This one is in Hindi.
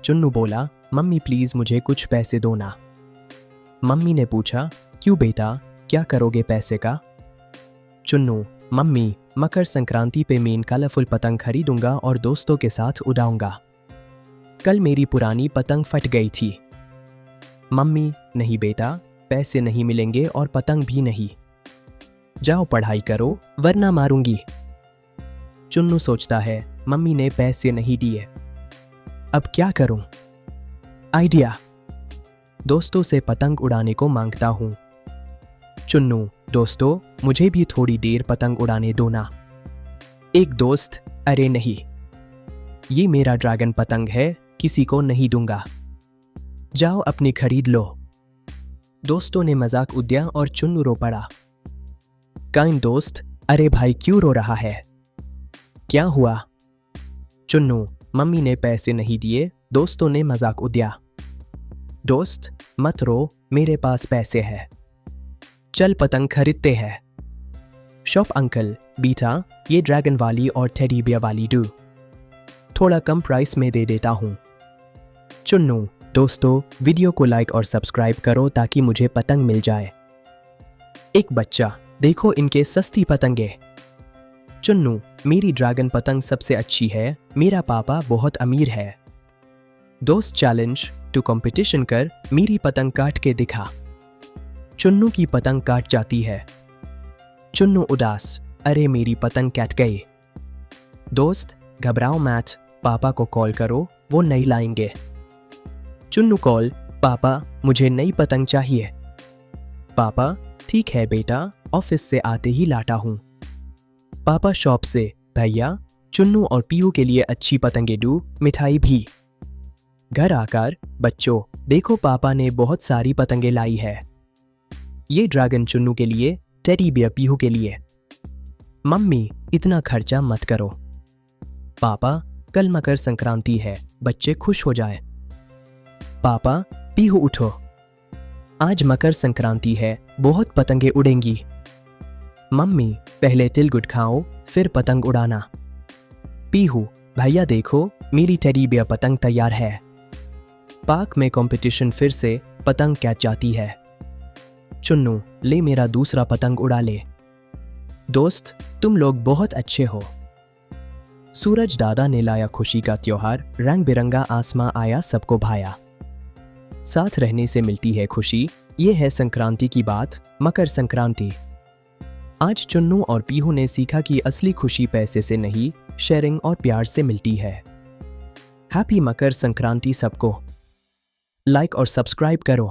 चुन्नू बोला, मम्मी प्लीज मुझे कुछ पैसे दो ना। मम्मी ने पूछा, क्यों बेटा, क्या करोगे पैसे का? चुन्नू, मम्मी मकर संक्रांति पे मैं कलरफुल पतंग खरीदूंगा और दोस्तों के साथ उड़ाऊंगा। कल मेरी पुरानी पतंग फट गई थी। मम्मी, नहीं बेटा, पैसे नहीं मिलेंगे और पतंग भी नहीं। जाओ पढ़ाई करो वरना मारूंगी। चुन्नू सोचता है, मम्मी ने पैसे नहीं दिए, अब क्या करूं? आइडिया, दोस्तों से पतंग उड़ाने को मांगता हूं। चुन्नू, दोस्तों मुझे भी थोड़ी देर पतंग उड़ाने दो ना। एक दोस्त, अरे नहीं, ये मेरा ड्रैगन पतंग है, किसी को नहीं दूंगा। जाओ अपनी खरीद लो। दोस्तों ने मजाक उड़ाया और चुन्नू रो पड़ा। काइंड दोस्त, अरे भाई क्यों रो रहा है, क्या हुआ? चुन्नू, मम्मी ने पैसे नहीं दिए, दोस्तों ने मजाक उड़ाया। दोस्त मत रो, मेरे पास पैसे हैं, चल पतंग खरीदते हैं। शॉप अंकल, बेटा ये ड्रैगन वाली और टेडी बियर वाली दो, थोड़ा कम प्राइस में दे देता हूं। चुन्नू, दोस्तों वीडियो को लाइक और सब्सक्राइब करो ताकि मुझे पतंग मिल जाए। एक बच्चा, देखो इनके सस्ती पतंगे। चुन्नू, मेरी ड्रैगन पतंग सबसे अच्छी है, मेरा पापा बहुत अमीर है। दोस्त चैलेंज टू कंपटीशन कर मेरी पतंग काट के दिखा। चुन्नू की पतंग काट जाती है। चुन्नू उदास, अरे मेरी पतंग कट गई। दोस्त, घबराओ मत, पापा को कॉल करो, वो नहीं लाएंगे। चुन्नू कॉल, पापा मुझे नई पतंग चाहिए। पापा, ठीक है बेटा, ऑफिस से आते ही लाता हूं। पापा शॉप से, भैया चुन्नू और पीहू के लिए अच्छी पतंगे दो, मिठाई भी। घर आकर, बच्चों देखो पापा ने बहुत सारी पतंगे लाई है, ये ड्रैगन चुन्नू के लिए, टेडी बियर पीहू के लिए। मम्मी इतना खर्चा मत करो। पापा, कल मकर संक्रांति है, बच्चे खुश हो जाए। पापा, पीहू उठो, आज मकर संक्रांति है, बहुत पतंगे उड़ेंगी। मम्मी, पहले तिलगुट खाओ फिर पतंग उड़ाना। पीहू, भैया देखो मेरी टेडी बियर पतंग तैयार है। पार्क में कंपटीशन फिर से, पतंग कैच जाती है। चुन्नू, ले मेरा दूसरा पतंग उड़ा ले। दोस्त तुम लोग बहुत अच्छे हो। सूरज दादा ने लाया खुशी का त्योहार, रंग बिरंगा आसमां आया सबको भाया। साथ रहने से मिलती है खुशी, ये है संक्रांति की बात, मकर संक्रांति। आज चुन्नू और पीहू ने सीखा कि असली खुशी पैसे से नहीं, शेयरिंग और प्यार से मिलती है। हैप्पी मकर संक्रांति सबको। लाइक और सब्सक्राइब करो।